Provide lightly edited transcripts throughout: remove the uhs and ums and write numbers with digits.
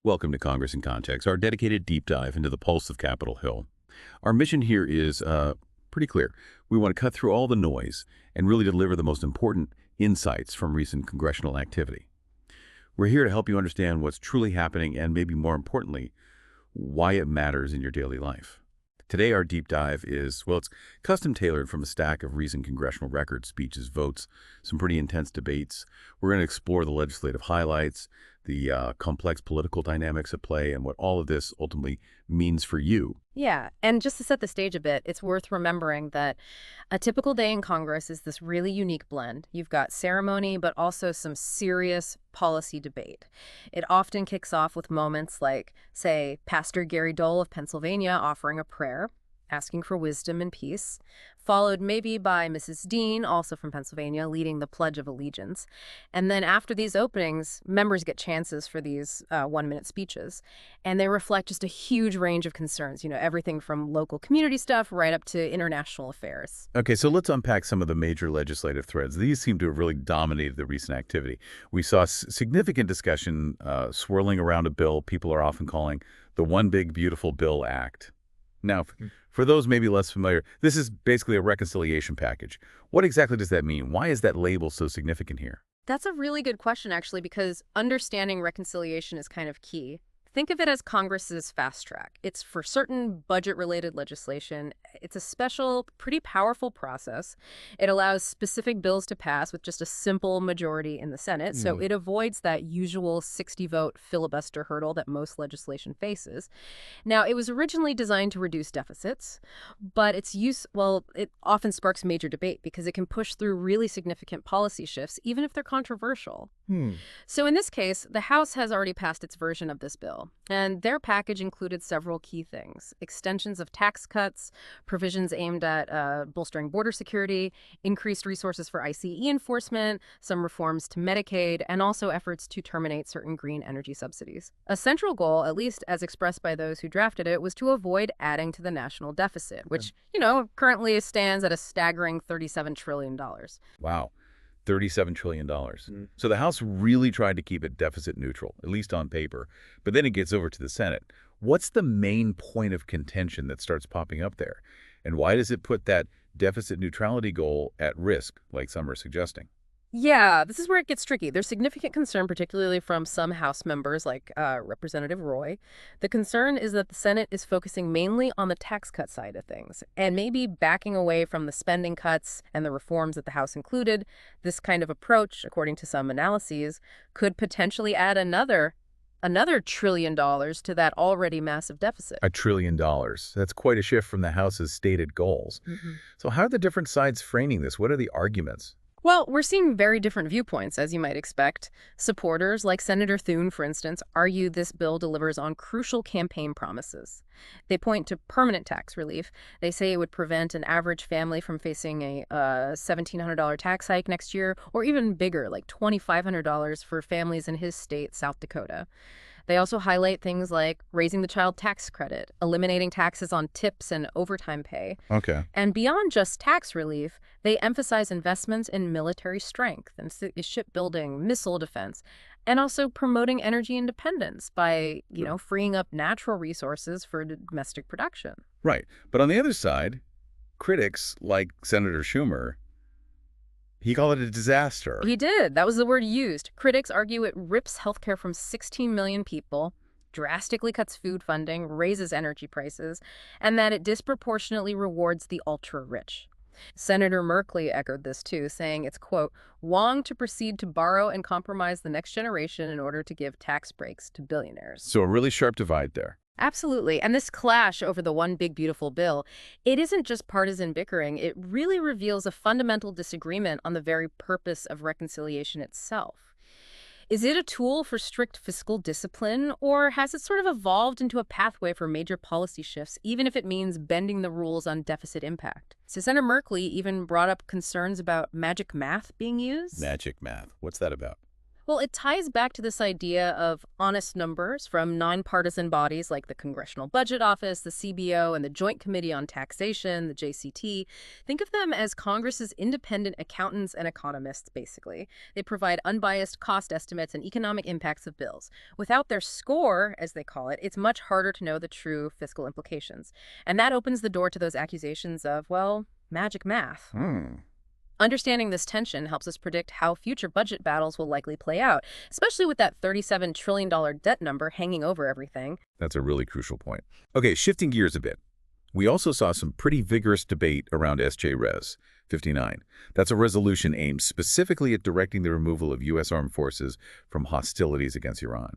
Welcome to Congress in Context, our dedicated deep dive into the pulse of Capitol Hill. Our mission here is pretty clear. We want to cut through all the noise and really deliver the most important insights from recent congressional activity. We're here to help you understand what's truly happening and, maybe more importantly, why it matters in your daily life. Today, our deep dive is, well, it's custom tailored from a stack of recent Congressional Record speeches, votes, some pretty intense debates. We're going to explore the legislative highlights, the complex political dynamics at play, and what all of this ultimately means for you. Yeah, and just to set the stage a bit, it's worth remembering that a typical day in Congress is this really unique blend. You've got ceremony, but also some serious policy debate. It often kicks off with moments like, say, Pastor Gary Dole of Pennsylvania offering a prayer, asking for wisdom and peace, followed maybe by Mrs. Dean, also from Pennsylvania, leading the Pledge of Allegiance. And then after these openings, members get chances for these one-minute speeches. And they reflect just a huge range of concerns, everything from local community stuff right up to international affairs. Okay, so let's unpack some of the major legislative threads. These seem to have really dominated the recent activity. We saw significant discussion swirling around a bill people are often calling the One Big Beautiful Bill Act. Now, for those maybe less familiar, this is basically a reconciliation package. What exactly does that mean? Why is that label so significant here? That's a really good question, actually, because understanding reconciliation is kind of key. Think of it as Congress's fast track. It's for certain budget-related legislation. It's a special, pretty powerful process. It allows specific bills to pass with just a simple majority in the Senate, so it avoids that usual 60-vote filibuster hurdle that most legislation faces. Now, it was originally designed to reduce deficits, but its use, well, it often sparks major debate because it can push through really significant policy shifts, even if they're controversial. So in this case, the House has already passed its version of this bill, and their package included several key things: extensions of tax cuts, provisions aimed at bolstering border security, increased resources for ICE enforcement, some reforms to Medicaid, and also efforts to terminate certain green energy subsidies. A central goal, at least as expressed by those who drafted it, was to avoid adding to the national deficit, which, currently stands at a staggering $37 trillion. Wow. $37 trillion. So the House really tried to keep it deficit neutral, at least on paper. But then it gets over to the Senate. What's the main point of contention that starts popping up there? And why does it put that deficit neutrality goal at risk, like some are suggesting? Yeah, this is where it gets tricky. There's significant concern, particularly from some House members like Representative Roy. The concern is that the Senate is focusing mainly on the tax cut side of things and maybe backing away from the spending cuts and the reforms that the House included. This kind of approach, according to some analyses, could potentially add another $1 trillion to that already massive deficit. $1 trillion. That's quite a shift from the House's stated goals. So how are the different sides framing this? What are the arguments? Well, we're seeing very different viewpoints, as you might expect. Supporters, like Senator Thune, for instance, argue this bill delivers on crucial campaign promises. They point to permanent tax relief. They say it would prevent an average family from facing a $1,700 tax hike next year, or even bigger, like $2,500 for families in his state, South Dakota. They also highlight things like raising the child tax credit, eliminating taxes on tips and overtime pay. Okay. And beyond just tax relief, they emphasize investments in military strength and shipbuilding, missile defense, and also promoting energy independence by, freeing up natural resources for domestic production. Right. But on the other side, critics like Senator Schumer, he called it a disaster. He did. That was the word used. Critics argue it rips healthcare from 16 million people, drastically cuts food funding, raises energy prices, and that it disproportionately rewards the ultra-rich. Senator Merkley echoed this too, saying it's, quote, wrong to proceed to borrow and compromise the next generation in order to give tax breaks to billionaires. So a really sharp divide there. Absolutely. And this clash over the One Big Beautiful Bill, it isn't just partisan bickering. It really reveals a fundamental disagreement on the very purpose of reconciliation itself. Is it a tool for strict fiscal discipline, or has it sort of evolved into a pathway for major policy shifts, even if it means bending the rules on deficit impact? So Senator Merkley even brought up concerns about magic math being used. Magic math. What's that about? Well, it ties back to this idea of honest numbers from nonpartisan bodies like the Congressional Budget Office, the CBO, and the Joint Committee on Taxation, the JCT. Think of them as Congress's independent accountants and economists, basically. They provide unbiased cost estimates and economic impacts of bills. Without their score, as they call it, it's much harder to know the true fiscal implications. And that opens the door to those accusations of, well, magic math. Understanding this tension helps us predict how future budget battles will likely play out, especially with that $37 trillion debt number hanging over everything. That's a really crucial point. Okay, shifting gears a bit. We also saw some pretty vigorous debate around SJ Res. 59. That's a resolution aimed specifically at directing the removal of U.S. armed forces from hostilities against Iran.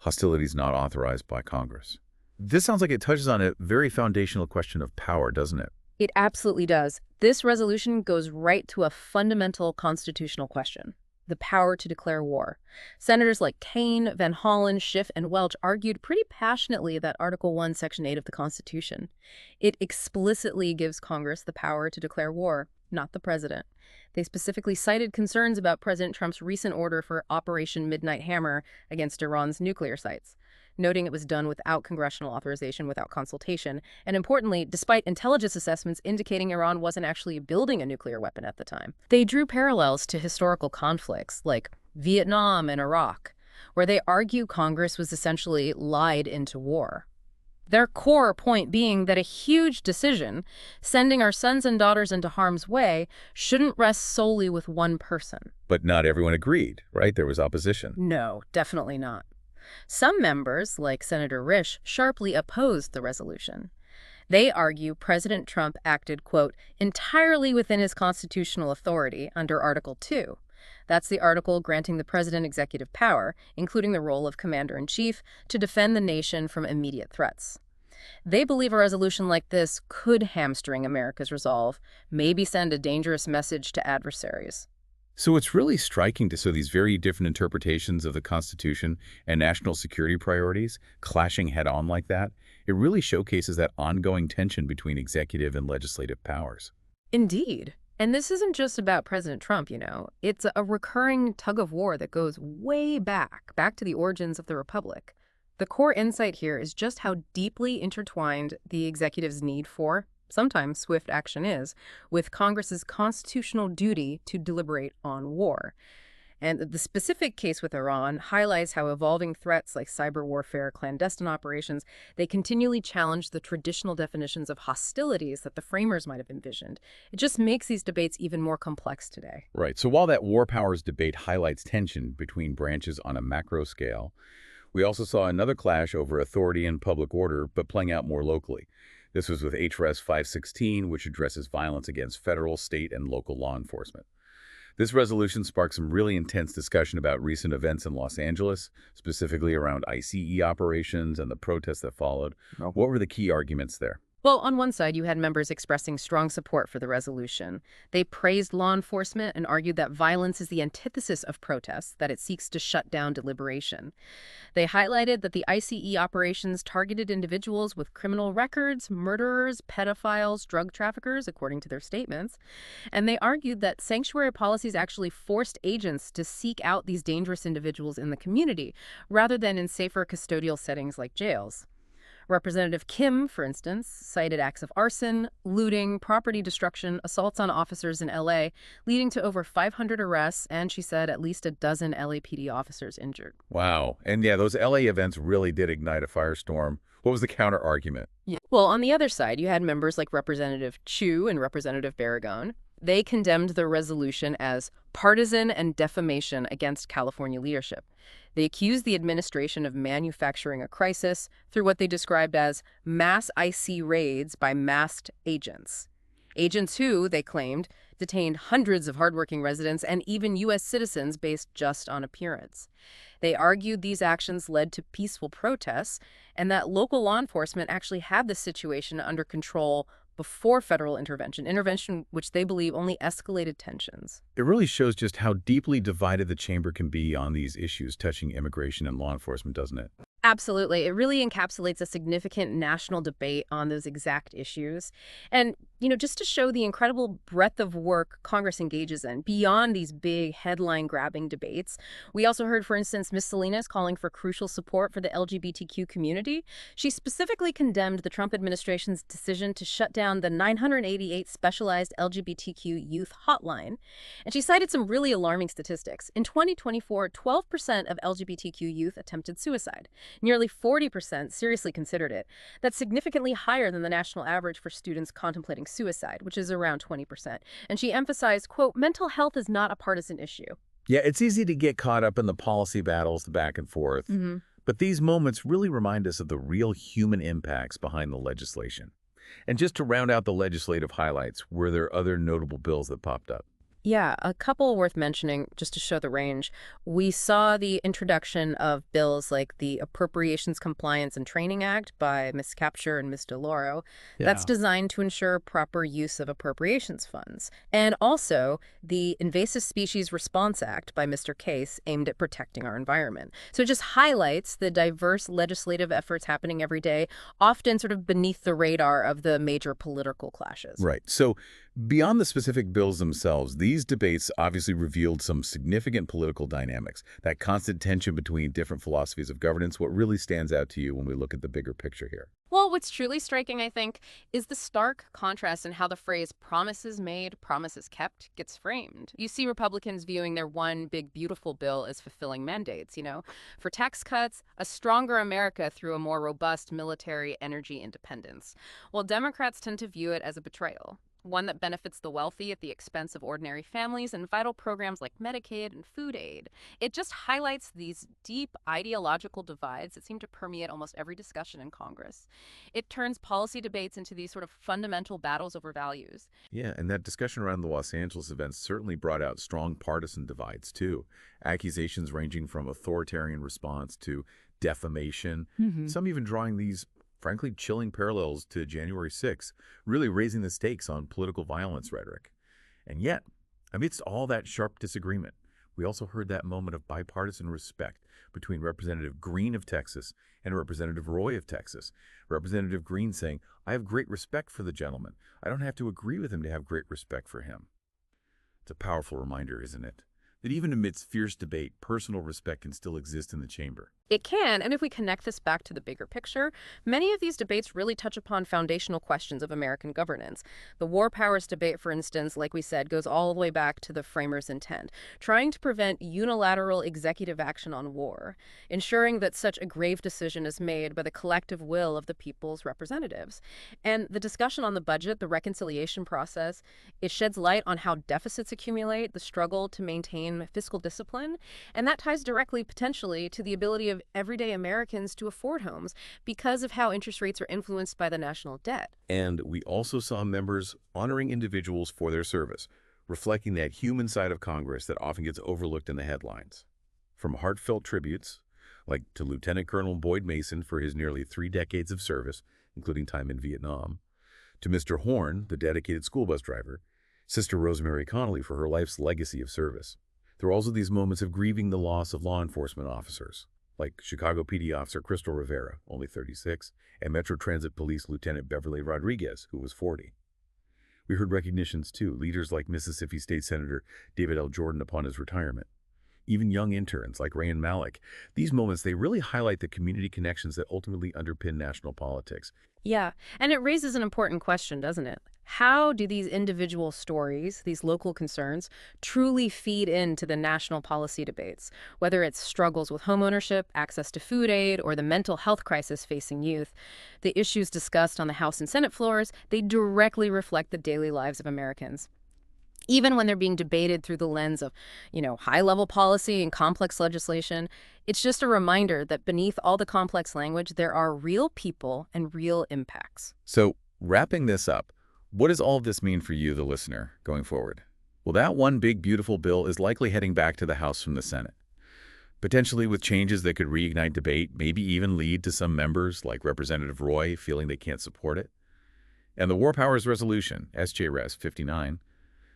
Hostilities not authorized by Congress. This sounds like it touches on a very foundational question of power, doesn't it? It absolutely does. This resolution goes right to a fundamental constitutional question: the power to declare war. Senators like Kane, Van Hollen, Schiff, and Welch argued pretty passionately that Article 1, Section 8 of the Constitution. It explicitly gives Congress the power to declare war, not the president. They specifically cited concerns about President Trump's recent order for Operation Midnight Hammer against Iran's nuclear sites, noting it was done without congressional authorization, without consultation, and importantly, despite intelligence assessments indicating Iran wasn't actually building a nuclear weapon at the time. They drew parallels to historical conflicts like Vietnam and Iraq, where they argue Congress was essentially lied into war. Their core point being that a huge decision, sending our sons and daughters into harm's way, shouldn't rest solely with one person. But not everyone agreed, right? There was opposition. No, definitely not. Some members, like Senator Risch, sharply opposed the resolution. They argue President Trump acted, quote, entirely within his constitutional authority under Article 2. That's the article granting the president executive power, including the role of commander-in-chief, to defend the nation from immediate threats. They believe a resolution like this could hamstring America's resolve, maybe send a dangerous message to adversaries. So it's really striking to see these very different interpretations of the Constitution and national security priorities clashing head-on like that. It really showcases that ongoing tension between executive and legislative powers. Indeed. And this isn't just about President Trump, you know. It's a recurring tug-of-war that goes way back to the origins of the Republic. The core insight here is just how deeply intertwined the executive's need for, sometimes swift action is, with Congress's constitutional duty to deliberate on war. And the specific case with Iran highlights how evolving threats like cyber warfare, clandestine operations, they continually challenge the traditional definitions of hostilities that the framers might have envisioned. It just makes these debates even more complex today. Right. So while that war powers debate highlights tension between branches on a macro scale, we also saw another clash over authority and public order, but playing out more locally. This was with HRS 516, which addresses violence against federal, state, and local law enforcement. This resolution sparked some really intense discussion about recent events in Los Angeles, specifically around ICE operations and the protests that followed. What were the key arguments there? Well, on one side, you had members expressing strong support for the resolution. They praised law enforcement and argued that violence is the antithesis of protests, that it seeks to shut down deliberation. They highlighted that the ICE operations targeted individuals with criminal records, murderers, pedophiles, drug traffickers, according to their statements. And they argued that sanctuary policies actually forced agents to seek out these dangerous individuals in the community, rather than in safer custodial settings like jails. Representative Kim, for instance, cited acts of arson, looting, property destruction, assaults on officers in L.A., leading to over 500 arrests, and she said at least a dozen LAPD officers injured. Wow. And yeah, those L.A. events really did ignite a firestorm. What was the counter-argument? Yeah. Well, on the other side, you had members like Representative Chu and Representative Barragán. They condemned the resolution as partisan and defamation against California leadership. They accused the administration of manufacturing a crisis through what they described as mass IC raids by masked agents. Agents who, they claimed, detained hundreds of hardworking residents and even U.S. citizens based just on appearance. They argued these actions led to peaceful protests and that local law enforcement actually had the situation under control before federal intervention which they believe only escalated tensions. It really shows just how deeply divided the chamber can be on these issues touching immigration and law enforcement, doesn't it? Absolutely. It really encapsulates a significant national debate on those exact issues. And, just to show the incredible breadth of work Congress engages in beyond these big headline-grabbing debates. We also heard, for instance, Ms. Salinas calling for crucial support for the LGBTQ community. She specifically condemned the Trump administration's decision to shut down the 988 specialized LGBTQ youth hotline. And she cited some really alarming statistics. In 2024, 12% of LGBTQ youth attempted suicide. Nearly 40% seriously considered it. That's significantly higher than the national average for students contemplating suicide, which is around 20%. And she emphasized, quote, mental health is not a partisan issue. Yeah, it's easy to get caught up in the policy battles, the back and forth. But these moments really remind us of the real human impacts behind the legislation. And just to round out the legislative highlights, were there other notable bills that popped up? Yeah, a couple worth mentioning just to show the range. We saw the introduction of bills like the Appropriations Compliance and Training Act by Ms. Capture and Ms. DeLauro. That's designed to ensure proper use of appropriations funds. And also the Invasive Species Response Act by Mr. Case, aimed at protecting our environment. So it just highlights the diverse legislative efforts happening every day, often sort of beneath the radar of the major political clashes. Right. So beyond the specific bills themselves, these debates obviously revealed some significant political dynamics, that constant tension between different philosophies of governance. What really stands out to you when we look at the bigger picture here? Well, what's truly striking, I think, is the stark contrast in how the phrase promises made, promises kept gets framed. You see Republicans viewing their one big, beautiful bill as fulfilling mandates, for tax cuts, a stronger America through a more robust military energy independence, while Democrats tend to view it as a betrayal. One that benefits the wealthy at the expense of ordinary families and vital programs like Medicaid and food aid. It just highlights these deep ideological divides that seem to permeate almost every discussion in Congress. It turns policy debates into these sort of fundamental battles over values. Yeah, and that discussion around the Los Angeles events certainly brought out strong partisan divides, too. Accusations ranging from authoritarian response to defamation, some even drawing these frankly chilling parallels to January 6th, really raising the stakes on political violence rhetoric. And yet, amidst all that sharp disagreement, we also heard that moment of bipartisan respect between Representative Green of Texas and Representative Roy of Texas. Representative Green saying, I have great respect for the gentleman. I don't have to agree with him to have great respect for him. It's a powerful reminder, isn't it? That even amidst fierce debate, personal respect can still exist in the chamber. It can, and if we connect this back to the bigger picture, many of these debates really touch upon foundational questions of American governance. The war powers debate, for instance, like we said, goes all the way back to the framers' intent, trying to prevent unilateral executive action on war, ensuring that such a grave decision is made by the collective will of the people's representatives. And the discussion on the budget, the reconciliation process, it sheds light on how deficits accumulate, the struggle to maintain fiscal discipline, and that ties directly, potentially, to the ability of everyday Americans to afford homes because of how interest rates are influenced by the national debt. And we also saw members honoring individuals for their service, reflecting that human side of Congress that often gets overlooked in the headlines. From heartfelt tributes, like to Lieutenant Colonel Boyd Mason for his nearly 3 decades of service, including time in Vietnam, to Mr. Horn, the dedicated school bus driver, Sister Rosemary Connolly for her life's legacy of service. There are also these moments of grieving the loss of law enforcement officers, like Chicago PD officer Crystal Rivera, only 36, and Metro Transit Police Lieutenant Beverly Rodriguez, who was 40. We heard recognitions, too, leaders like Mississippi State Senator David L. Jordan upon his retirement. Even young interns like Rayan Malik. These moments, they really highlight the community connections that ultimately underpin national politics. Yeah, and it raises an important question, doesn't it? How do these individual stories, these local concerns, truly feed into the national policy debates? Whether it's struggles with homeownership, access to food aid, or the mental health crisis facing youth, the issues discussed on the House and Senate floors, they directly reflect the daily lives of Americans. Even when they're being debated through the lens of, high-level policy and complex legislation, it's just a reminder that beneath all the complex language, there are real people and real impacts. So, wrapping this up, what does all of this mean for you, the listener, going forward? Well, that one big, beautiful bill is likely heading back to the House from the Senate, potentially with changes that could reignite debate, maybe even lead to some members, like Representative Roy, feeling they can't support it. And the War Powers Resolution, SJRES 59,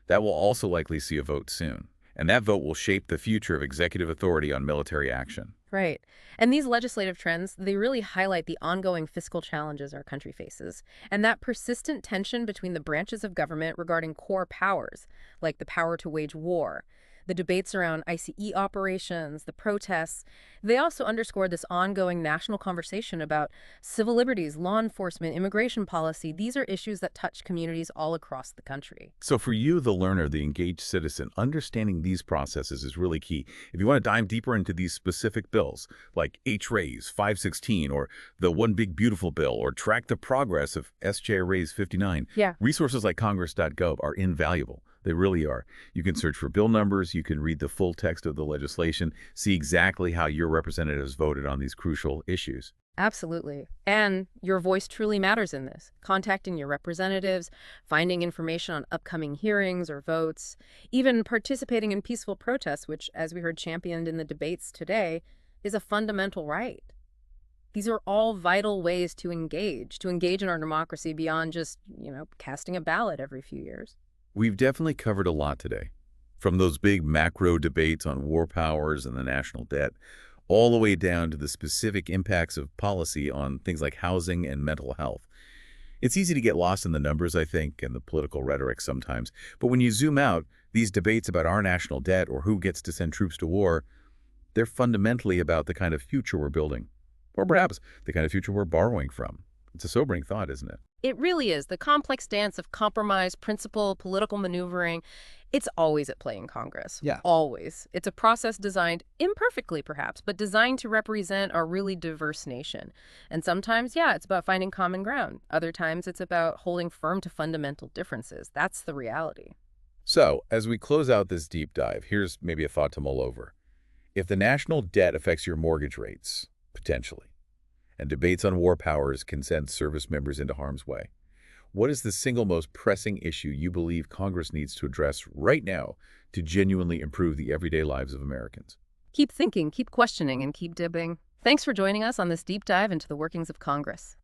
that will also likely see a vote soon. And that vote will shape the future of executive authority on military action. Right. And these legislative trends, they really highlight the ongoing fiscal challenges our country faces, and that persistent tension between the branches of government regarding core powers, like the power to wage war. The debates around ICE operations, the protests, they also underscore this ongoing national conversation about civil liberties, law enforcement, immigration policy. These are issues that touch communities all across the country. So for you, the learner, the engaged citizen, understanding these processes is really key. If you want to dive deeper into these specific bills, like H-Raise 516 or the One Big Beautiful Bill, or track the progress of SJ-Raise 59, Yeah. resources like congress.gov are invaluable. They really are. You can search for bill numbers, you can read the full text of the legislation, see exactly how your representatives voted on these crucial issues. Absolutely. And your voice truly matters in this. Contacting your representatives, finding information on upcoming hearings or votes, even participating in peaceful protests, which, as we heard championed in the debates today, is a fundamental right. These are all vital ways to engage in our democracy beyond just, casting a ballot every few years. We've definitely covered a lot today, from those big macro debates on war powers and the national debt, all the way down to the specific impacts of policy on things like housing and mental health. It's easy to get lost in the numbers, I think, and the political rhetoric sometimes. But when you zoom out, these debates about our national debt or who gets to send troops to war, they're fundamentally about the kind of future we're building, or perhaps the kind of future we're borrowing from. It's a sobering thought, isn't it? It really is. The complex dance of compromise, principle, political maneuvering, it's always at play in Congress. Yeah. Always. It's a process designed, imperfectly perhaps, but designed to represent a really diverse nation. And sometimes, yeah, it's about finding common ground. Other times, it's about holding firm to fundamental differences. That's the reality. So, as we close out this deep dive, here's maybe a thought to mull over. If the national debt affects your mortgage rates, potentially, and debates on war powers can send service members into harm's way, what is the single most pressing issue you believe Congress needs to address right now to genuinely improve the everyday lives of Americans? Keep thinking, keep questioning, and keep dibbing. Thanks for joining us on this deep dive into the workings of Congress.